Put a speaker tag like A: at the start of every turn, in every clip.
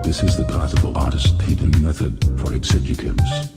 A: This is the classical artist hidden method for exegetives.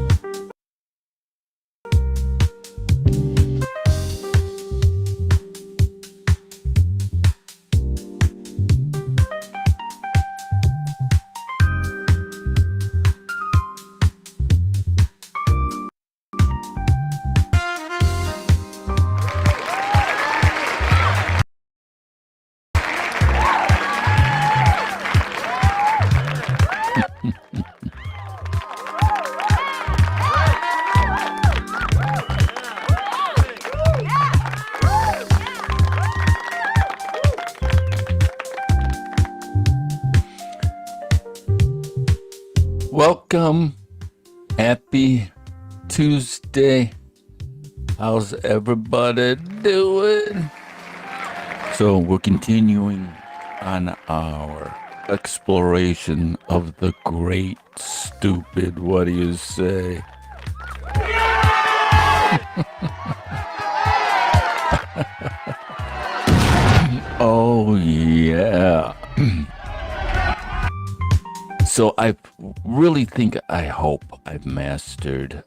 B: Welcome. Happy Tuesday. How's everybody doing? So we're continuing on our exploration of the great stupid. What do you say? Oh, yeah. So I really think, I hope I've mastered.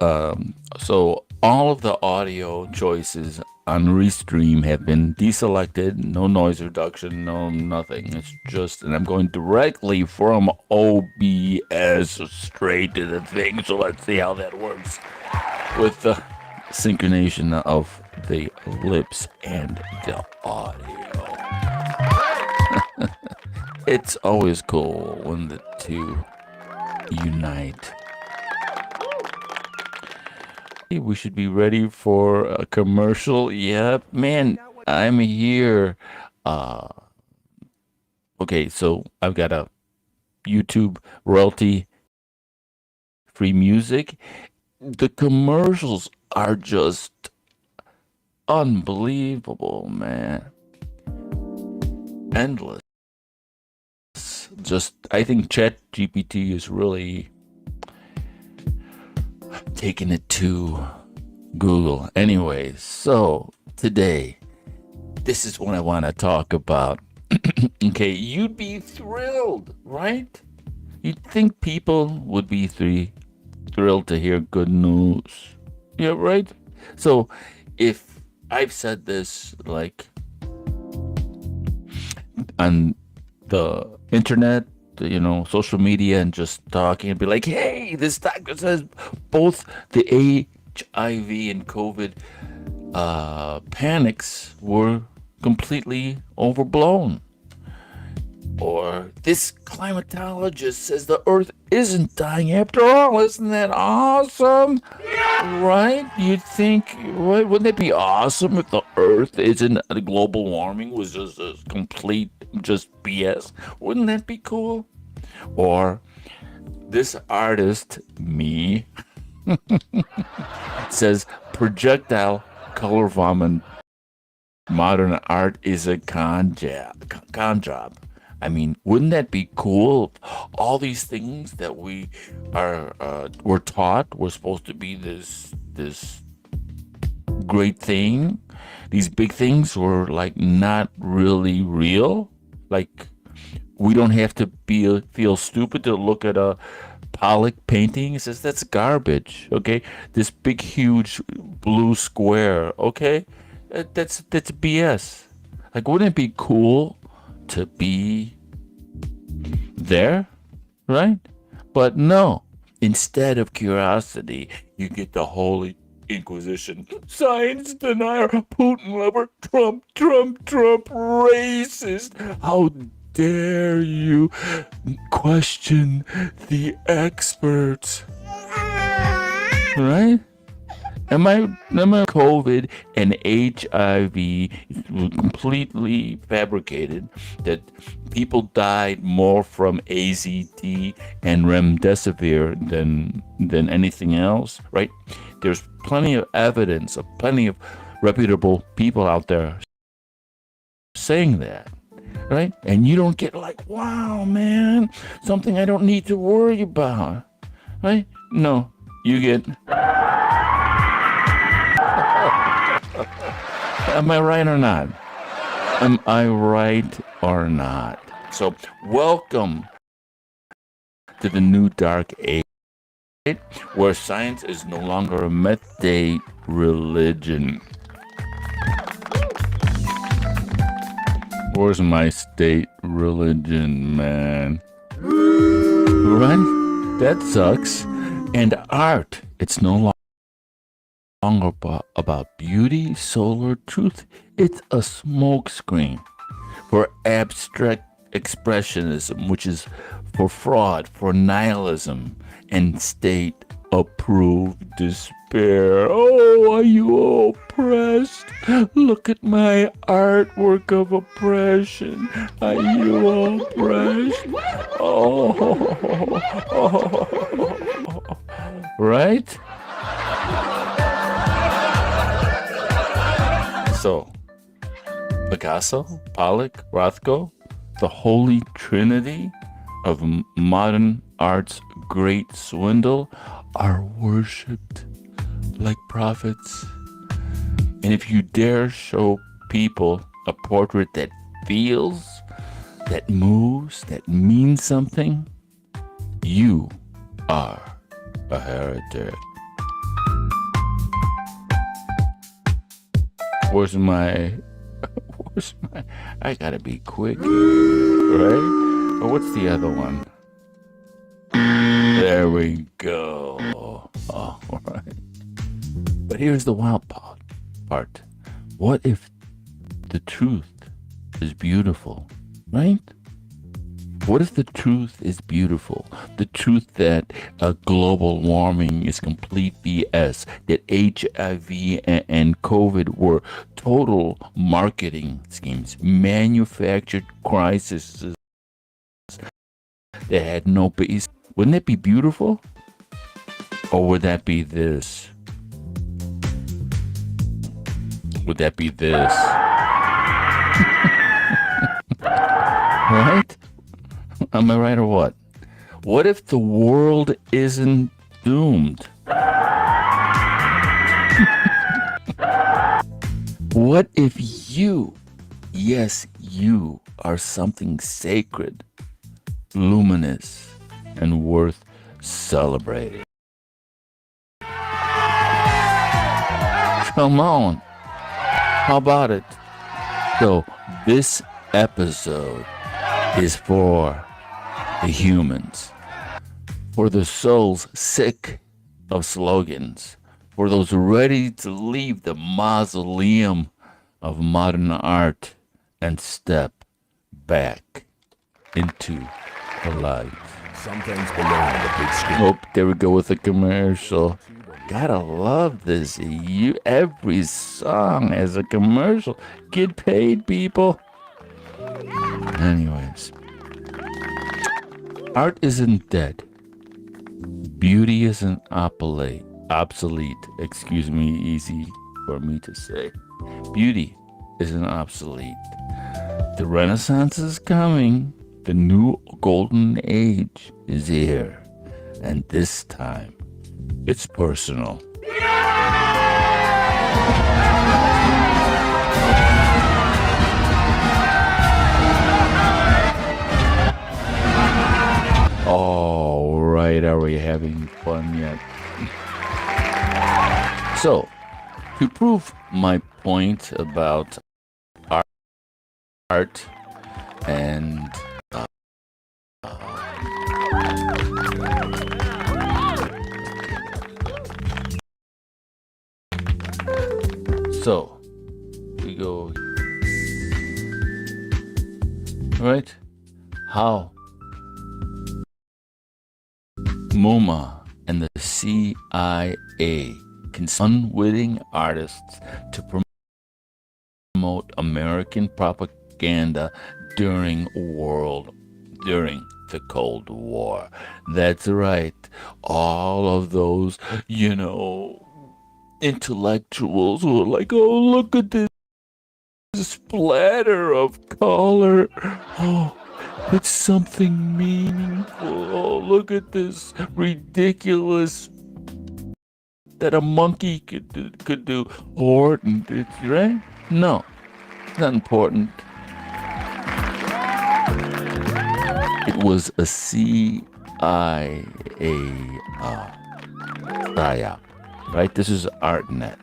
B: So all of the audio choices on Restream have been deselected. No noise reduction, no nothing. It's just, and I'm going directly from OBS straight to the thing. So let's see how that works with the synchronization of the lips and the audio. It's always cool when the two unite. Hey, we should be ready for a commercial. Yep, man, I'm here. Okay, so I've got a YouTube royalty free music. The commercials are just unbelievable, man. Endless. Just, I think ChatGPT is really taking it to Google. Anyway, so today, this is what I want to talk about. Okay, you'd be thrilled, right? You'd think people would be thrilled to hear good news. Yeah, right? So if I've said this like on the internet, social media, and just talking and be like, hey, this doctor says both the HIV and COVID panics were completely overblown. Or this climatologist says the earth isn't dying after all. Isn't that awesome? Yeah. Right? You'd think, right? Wouldn't it be awesome if the earth isn't, global warming was just a complete just BS? Wouldn't that be cool? Or this artist, me, says projectile color vomit modern art is a con job. I mean, wouldn't that be cool? All these things that we were taught were supposed to be this great thing. These big things were like not really real. Like, we don't have to feel stupid to look at a Pollock painting. It says that's garbage. Okay, this big huge blue square. Okay, that's BS. Like, wouldn't it be cool to be there, right? But no, instead of curiosity, you get the Holy Inquisition, science denier, Putin-lover, Trump, racist. How dare you question the experts, right? Am I COVID and HIV completely fabricated, that people died more from AZT and remdesivir than anything else, right? There's plenty of evidence of plenty of reputable people out there saying that, right? And you don't get like, wow, man, something I don't need to worry about, right? No, you get... Am I right or not? Am I right or not? So welcome to the new dark age, where science is no longer a method religion. Where's my state religion, man? Right? That sucks. And art, it's no longer about beauty, soul, or truth. It's a smokescreen for abstract expressionism, which is for fraud, for nihilism, and state-approved despair. Oh, are you oppressed? Look at my artwork of oppression. Are you oppressed? Oh. Right? So, Picasso, Pollock, Rothko, the holy trinity of modern art's great Swindle, are worshipped like prophets. And if you dare show people a portrait that feels, that moves, that means something, you are a heretic. Where's my... I gotta be quick, right? Or what's the other one? There we go. Oh, all right. But here's the wild part. What if the truth is beautiful, right? What if the truth is beautiful? The truth that global warming is complete BS, that HIV and COVID were total marketing schemes, manufactured crises that had no base. Wouldn't that be beautiful? Or would that be this? Would that be this? Right? Am I right or what? What if the world isn't doomed? What if you, yes, you are something sacred, luminous, and worth celebrating? Come on. How about it? So, this episode is for the humans, for the souls sick of slogans, for those ready to leave the mausoleum of modern art and step back into the light.
C: Sometimes below the big screen.
B: Oh, there we go with the commercial. Gotta love this. Every song has a commercial. Get paid, people. Anyways. Art isn't dead. Beauty isn't obsolete. Excuse me, easy for me to say. Beauty isn't obsolete. The Renaissance is coming. The new golden age is here. And this time, it's personal. All right, are we having fun yet? So, to prove my point about art and so we go right. How MoMA and the CIA can unwitting artists to promote American propaganda during the Cold War. That's right. All of those, intellectuals who are like, oh, look at this splatter of color. Oh, it's something meaningful. Oh, look at this ridiculous that a monkey could do. Important, it's right? No, it's not important. It was a CIA psyop, right? This is ArtNet.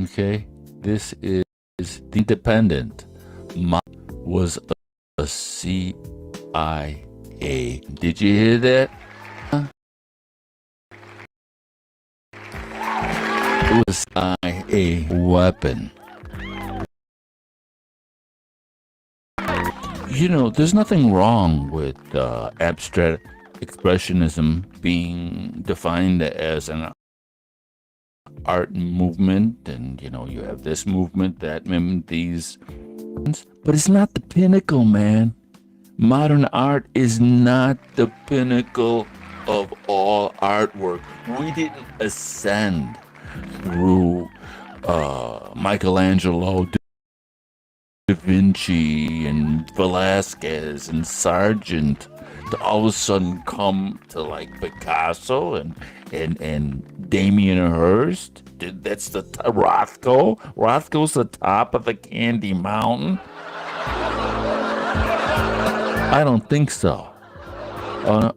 B: Okay, this is the Independent. Was a CIA. Did you hear that? It was a weapon. You know, there's nothing wrong with abstract expressionism being defined as an art movement, and you know, you have this movement, that movement, these, but it's not the pinnacle, man. Modern art is not the pinnacle of all artwork. We didn't ascend through Michelangelo, Da Vinci, and Velasquez, and Sargent to all of a sudden come to like Picasso and Damien Hirst. That's the Rothko. Rothko's the top of the Candy Mountain. I don't think so.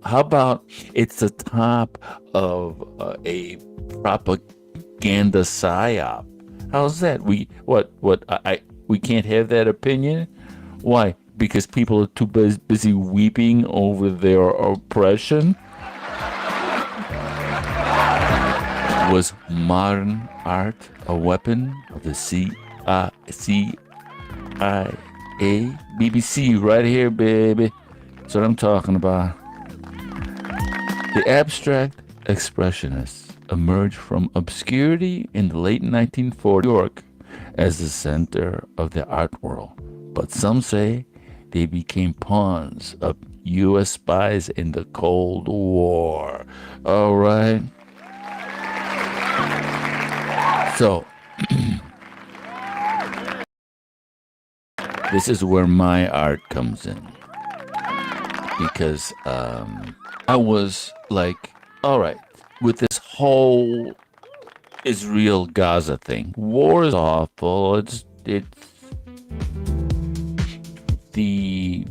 B: How about it's the top of a propaganda psyop? How's that? We can't have that opinion? Why? Because people are too busy weeping over their oppression? Was modern art a weapon of the CIA? BBC right here, baby. That's what I'm talking about. The abstract expressionists emerged from obscurity in the late 1940s New York as the center of the art world. But some say they became pawns of U.S. spies in the Cold War. All right. So, this is where my art comes in. Because I was like, all right, with this whole Israel-Gaza thing, war is awful. It's the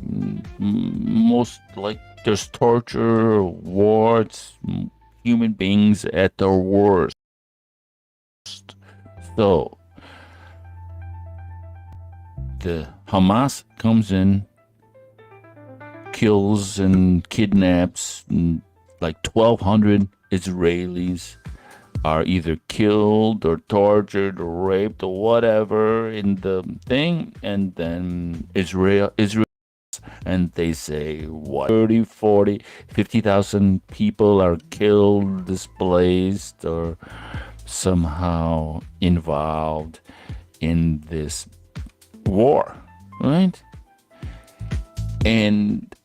B: most, like, there's torture, war, it's human beings at their worst. So, the Hamas comes in, kills and kidnaps, and like 1,200 Israelis are either killed or tortured or raped or whatever in the thing, and then Israel, and they say what 30, 40, 50,000 people are killed, displaced, or somehow involved in this war, right? And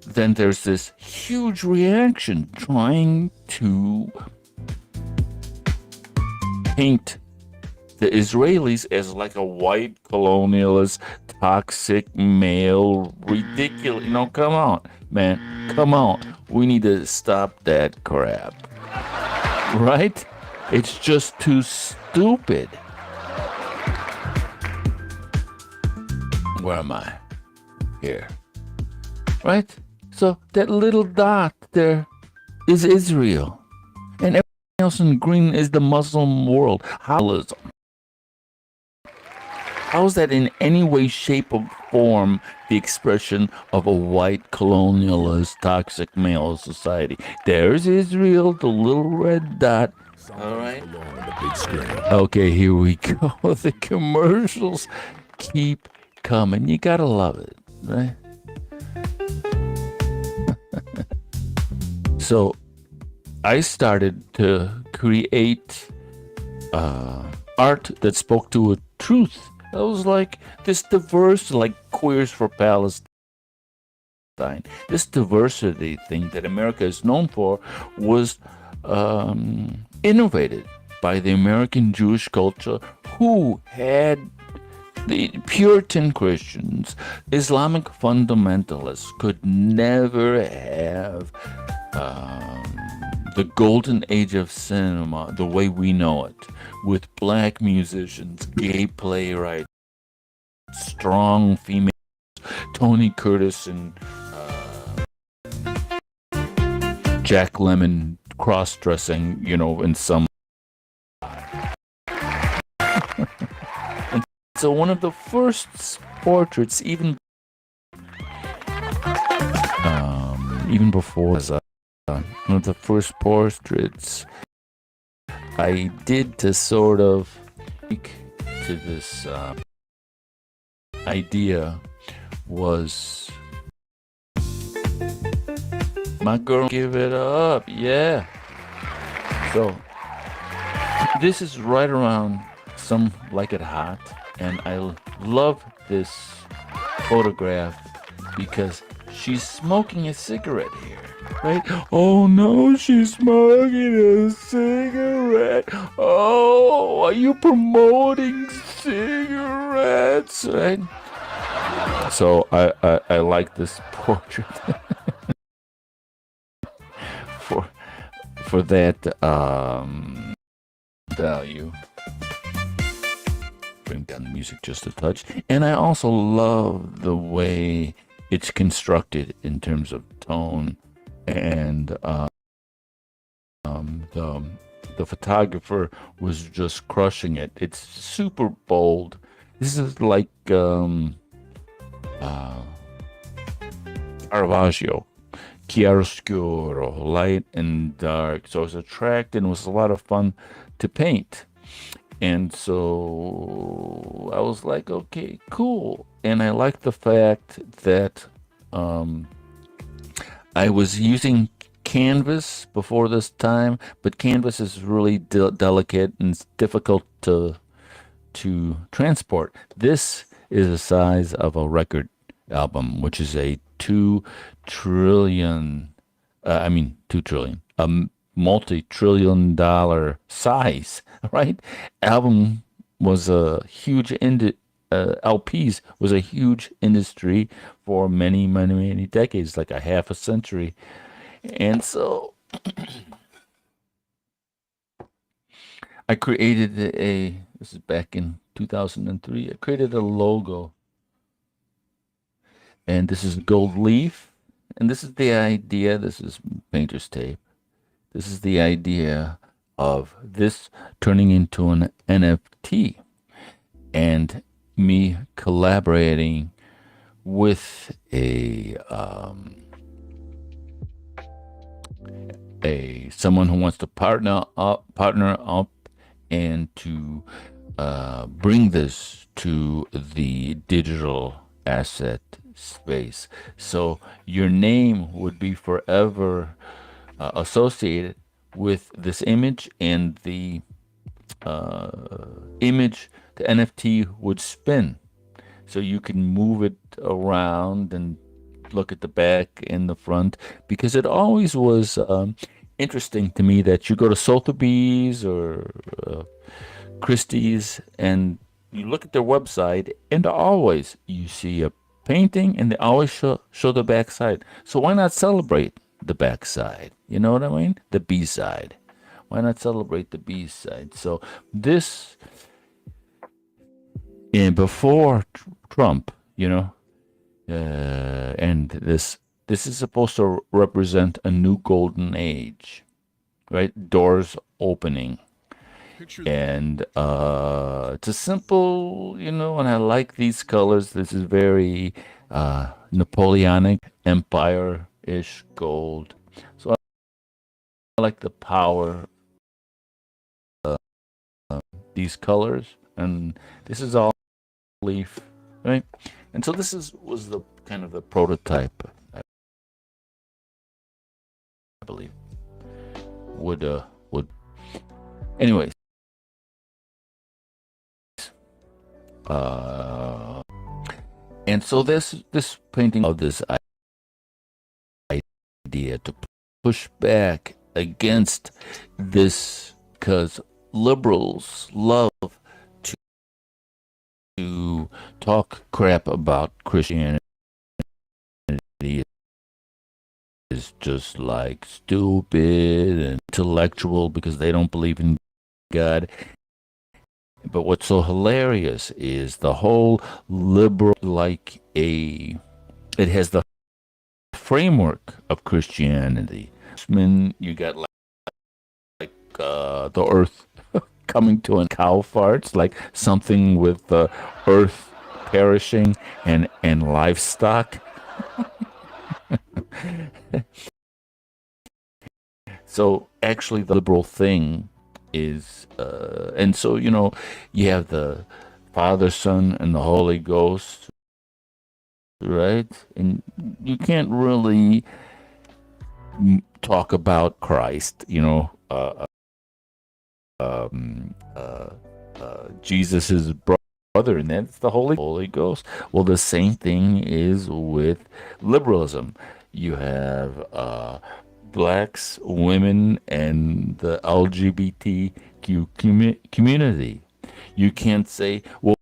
B: then there's this huge reaction trying to paint the Israelis as like a white colonialist, toxic male, ridiculous. You know, come on, man, come on. We need to stop that crap, right? It's just too stupid. Where am I? Here. Right? So that little dot there is Israel. And everything else in green is the Muslim world. How is that in any way, shape, or form the expression of a white colonialist, toxic male society? There's Israel, the little red dot. All right. Okay, here we go. The commercials keep coming. You gotta love it, right? So I started to create art that spoke to a truth. I was like this diverse, like Queers for Palestine. This diversity thing that America is known for was innovated by the American Jewish culture, who had the Puritan Christians, Islamic fundamentalists could never have the golden age of cinema, the way we know it, with black musicians, gay playwrights, strong female, Tony Curtis and Jack Lemmon cross-dressing, in some. And so one of the first portraits, even before, one of the first portraits I did to sort of speak to this idea was my girl, give it up, yeah. So this is right around Some Like It Hot, and I love this photograph because she's smoking a cigarette here, right? Oh no, she's smoking a cigarette. Oh, are you promoting cigarettes, right? So I like this portrait for that value. Bring down the music just a touch. And I also love the way it's constructed in terms of tone, and the photographer was just crushing it. It's super bold. This is like Caravaggio, chiaroscuro, light and dark. So it was attractive and it was a lot of fun to paint. And so I was like, okay, cool. And I like the fact that I was using canvas before this time, but canvas is really delicate and it's difficult to transport. This is the size of a record album, which is a 2 trillion, 2 trillion, multi-trillion dollar size, right? Album was a huge LPs was a huge industry for many, many, many decades, like a half a century. And so I created this is back in 2003, I created a logo. And this is gold leaf. And this is the idea, this is painter's tape. This is the idea of this turning into an NFT and me collaborating with someone who wants to partner up and to bring this to the digital asset space. So your name would be forever associated with this image, and the image, the NFT would spin. So you can move it around and look at the back and the front, because it always was interesting to me that you go to Sotheby's or Christie's and you look at their website, and always you see a painting and they always show the backside. So why not celebrate the backside? You know what I mean? The B side. Why not celebrate the B side? So this, and before Trump, and this is supposed to represent a new golden age, right? Doors opening. And it's a simple, and I like these colors. This is very Napoleonic, empire-ish gold. So I like the power of these colors. And this is all leaf, right? And so this was the kind of the prototype, I believe. Would anyways. And so this painting of this idea to push back against this, because liberals love to talk crap about Christianity is just like stupid and intellectual because they don't believe in God. But what's so hilarious is the whole liberal, it has the framework of Christianity. You got the earth coming to an cow farts, like something with the earth perishing and livestock. So actually, the liberal thing is, and so you have the Father, Son, and the Holy Ghost, right? And you can't really talk about Christ, Jesus' brother, and that's the Holy Ghost. Well, the same thing is with liberalism. You have blacks, women, and the LGBTQ community. You can't say, well,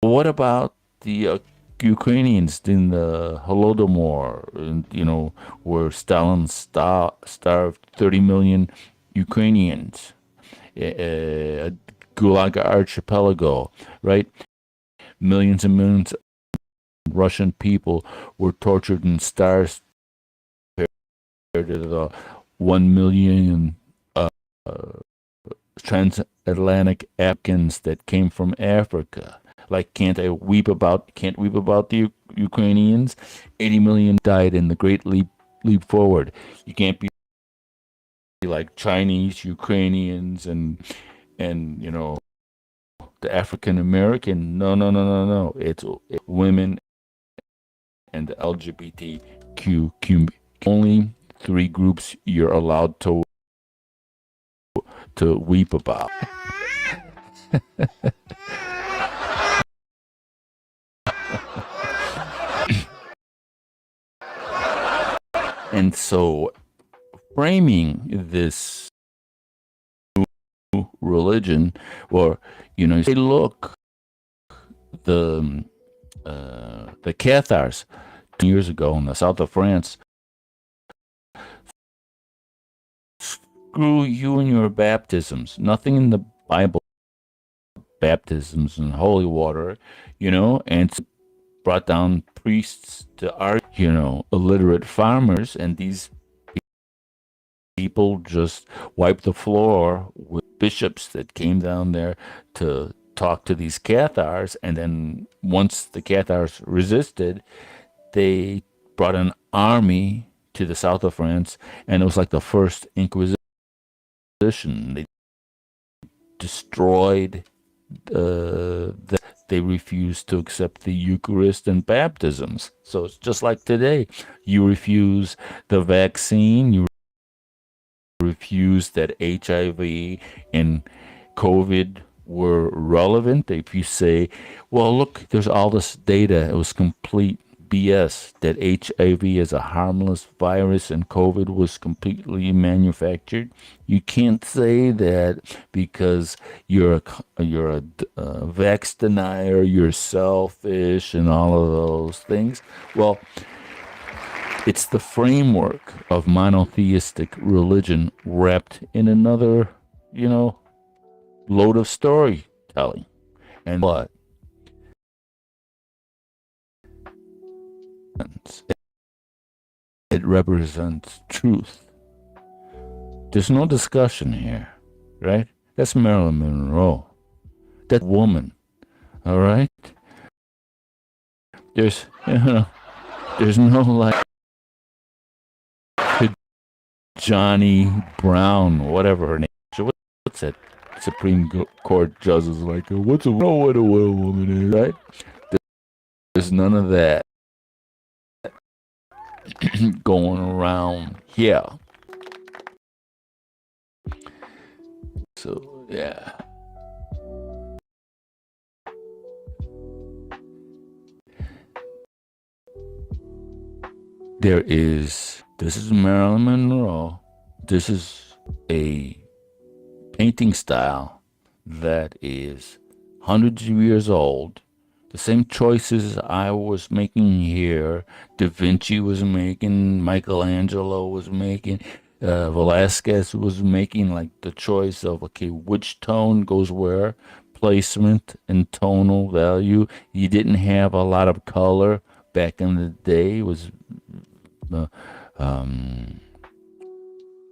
B: what about the Ukrainians in the Holodomor, where Stalin starved 30 million Ukrainians, Gulag Archipelago, right? Millions and millions of Russian people were tortured and starved compared to the 1 million transatlantic Afghans that came from Africa. Like, can't weep about the Ukrainians? 80 million died in the Great Leap Forward. You can't be like Chinese, Ukrainians, and the African American. No. It's women and the LGBTQ. Only three groups you're allowed to weep about. And so, framing this religion, or say, look, the Cathars 2 years ago in the south of France, screw you and your baptisms. Nothing in the Bible, baptisms and holy water, and brought down priests to illiterate farmers, and these people just wiped the floor with bishops that came down there to talk to these Cathars. And then once the Cathars resisted, they brought an army to the south of France, and it was like the first Inquisition. They destroyed they refused to accept the Eucharist and baptisms. So it's just like today. You refuse the vaccine, you refuse that HIV and COVID were relevant. If you say, well, look, there's all this data, it was complete BS, that HIV is a harmless virus and COVID was completely manufactured. You can't say that because you're a vax denier, you're selfish, and all of those things. Well, it's the framework of monotheistic religion wrapped in another, load of storytelling. And what? It represents truth. There's no discussion here, right? That's Marilyn Monroe. That woman, all right? There's no like Johnny Brown, whatever her name is. What's that Supreme Court judge is like? What a woman is, right? There's none of that going around here. So, yeah. This is Marilyn Monroe. This is a painting style that is hundreds of years old. The same choices I was making here, Da Vinci was making, Michelangelo was making, Velasquez was making, like the choice of, okay, which tone goes where, placement and tonal value. You didn't have a lot of color back in the day. It was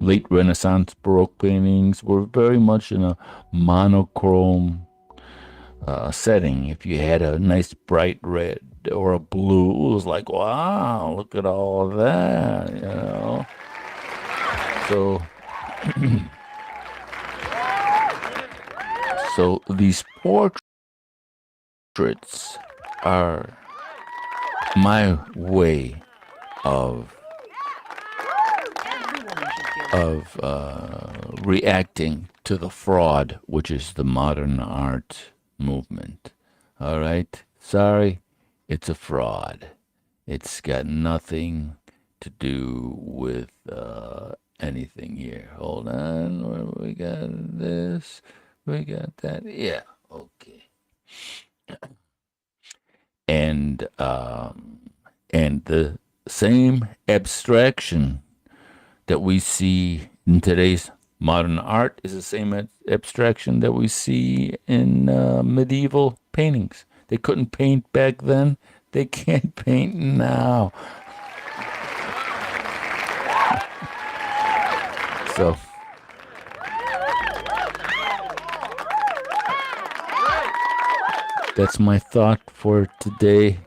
B: late Renaissance Baroque paintings were very much in a monochrome setting. If you had a nice bright red or a blue, it was like, wow, look at all of that, you know. So, so these portraits are my way of reacting to the fraud, which is the modern art movement. All right, sorry, it's a fraud. It's got nothing to do with anything here. Hold on, we got this, we got that. Yeah, okay. And the same abstraction that we see in today's modern art is the same abstraction that we see in medieval paintings. They couldn't paint back then. They can't paint now. So, that's my thought for today.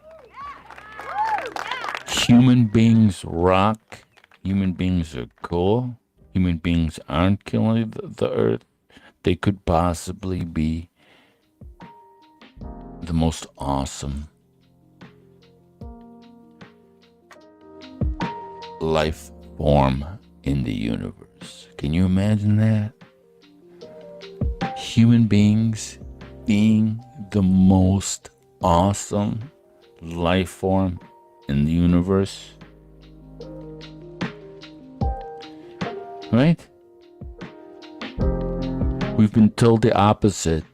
B: Human beings rock. Human beings are cool. Human beings aren't killing the earth. They could possibly be the most awesome life form in the universe. Can you imagine that? Human beings being the most awesome life form in the universe. Right? We've been told the opposite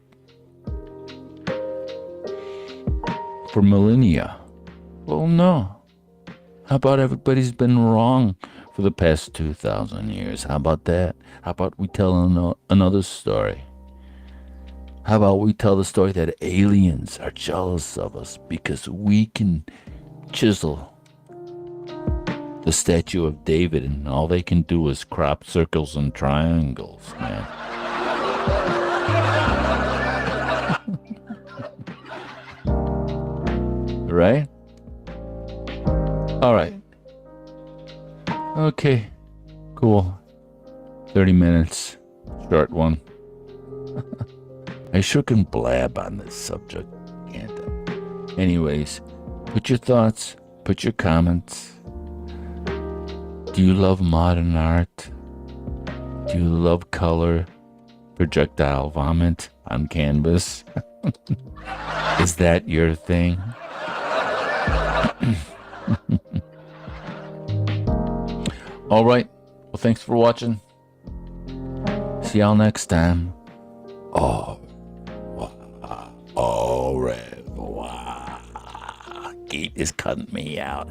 B: for millennia. Well, no. How about everybody's been wrong for the past 2,000 years? How about that? How about we tell another story? How about we tell the story that aliens are jealous of us because we can chisel the statue of David and all they can do is crop circles and triangles, man. Right? All right. Okay. Cool. 30 minutes. Short one. I sure can blab on this subject, can't I? Anyways, put your thoughts, put your comments. Do you love modern art? Do you love color? Projectile vomit on canvas? Is that your thing? All right. Well, thanks for watching. See y'all next time. Au revoir. Gate is cutting me out.